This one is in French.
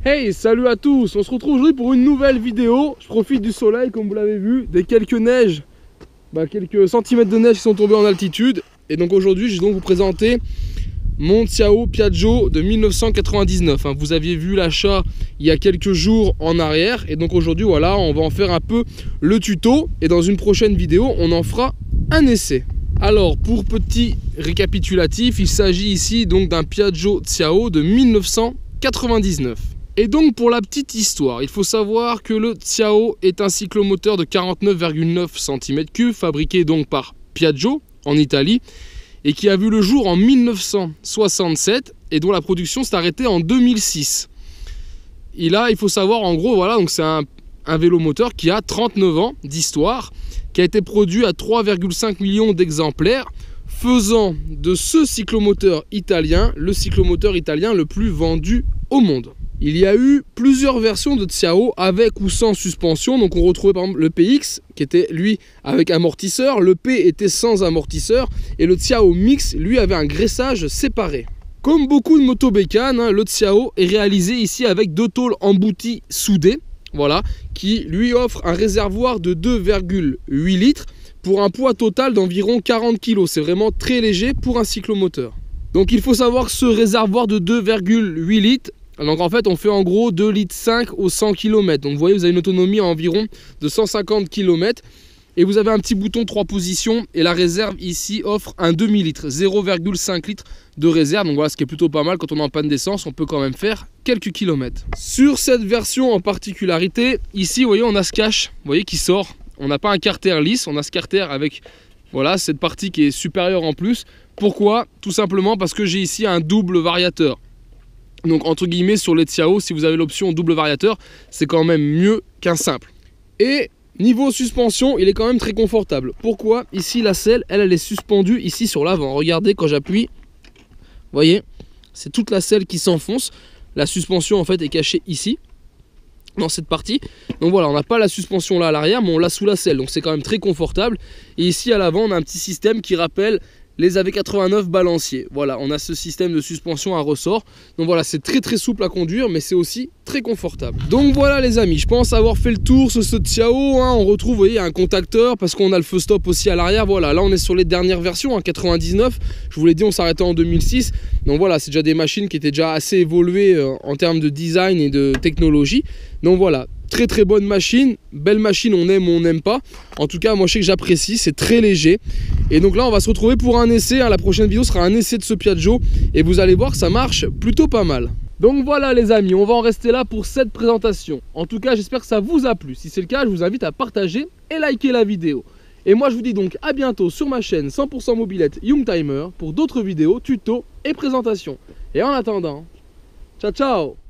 Hey, salut à tous, on se retrouve aujourd'hui pour une nouvelle vidéo. Je profite du soleil comme vous l'avez vu, des quelques neiges, quelques centimètres de neige qui sont tombés en altitude. Et donc aujourd'hui je vais donc vous présenter mon Xiao Piaggio de 1999. Vous aviez vu l'achat il y a quelques jours en arrière. Et donc aujourd'hui voilà, on va en faire un peu le tuto. Et dans une prochaine vidéo, on en fera un essai. Alors pour petit récapitulatif, il s'agit ici donc d'un Piaggio Xiao de 1999. Et donc pour la petite histoire, il faut savoir que le Xiao est un cyclomoteur de 49,9 cm3 fabriqué donc par Piaggio en Italie et qui a vu le jour en 1967 et dont la production s'est arrêtée en 2006. Et là, il faut savoir en gros, voilà, donc c'est un vélomoteur qui a 39 ans d'histoire, qui a été produit à 3,5 millions d'exemplaires, faisant de ce cyclomoteur italien le cyclomoteur italien le plus vendu au monde. Il y a eu plusieurs versions de Xiao avec ou sans suspension. Donc on retrouvait par exemple le PX qui était lui avec amortisseur, le P était sans amortisseur et le Xiao Mix lui avait un graissage séparé. Comme beaucoup de motos bécanes, le Xiao est réalisé ici avec deux tôles embouties soudées, voilà, qui lui offre un réservoir de 2,8 litres pour un poids total d'environ 40 kg. C'est vraiment très léger pour un cyclomoteur. Donc il faut savoir que ce réservoir de 2,8 litres, donc en fait on fait en gros 2,5 litres au 100 km. Donc vous voyez, vous avez une autonomie à environ de 150 km. Et vous avez un petit bouton 3 positions. Et la réserve ici offre un demi-litre, 0,5 litres de réserve. Donc voilà, ce qui est plutôt pas mal. Quand on est en panne d'essence, on peut quand même faire quelques kilomètres. Sur cette version en particularité, ici vous voyez on a ce cache, vous voyez, qui sort. On n'a pas un carter lisse, on a ce carter avec voilà, cette partie qui est supérieure en plus. Pourquoi? Tout simplement parce que j'ai ici un double variateur. Donc entre guillemets sur les Xiao, si vous avez l'option double variateur, c'est quand même mieux qu'un simple. Et niveau suspension, il est quand même très confortable. Pourquoi? Ici la selle, elle est suspendue ici sur l'avant. Regardez quand j'appuie, vous voyez, c'est toute la selle qui s'enfonce. La suspension en fait est cachée ici, dans cette partie. Donc voilà, on n'a pas la suspension là à l'arrière, mais on l'a sous la selle. Donc c'est quand même très confortable. Et ici à l'avant, on a un petit système qui rappelle les AV89 balanciers. Voilà, on a ce système de suspension à ressort. Donc voilà, c'est très souple à conduire, mais c'est aussi très confortable. Donc voilà les amis, je pense avoir fait le tour sur ce Xiao. On retrouve, vous voyez, un contacteur parce qu'on a le feu stop aussi à l'arrière. Voilà, là on est sur les dernières versions, 99. Je vous l'ai dit, on s'arrêtait en 2006. Donc voilà, c'est déjà des machines qui étaient déjà assez évoluées en termes de design et de technologie. Donc voilà, très bonne machine, belle machine, on aime ou on n'aime pas. En tout cas, moi je sais que j'apprécie, c'est très léger. Et donc là, on va se retrouver pour un essai. La prochaine vidéo sera un essai de ce Piaggio. Et vous allez voir que ça marche plutôt pas mal. Donc voilà les amis, on va en rester là pour cette présentation. En tout cas, j'espère que ça vous a plu. Si c'est le cas, je vous invite à partager et liker la vidéo. Et moi, je vous dis donc à bientôt sur ma chaîne 100% mobilette Youngtimer pour d'autres vidéos, tutos et présentations. Et en attendant, ciao ciao!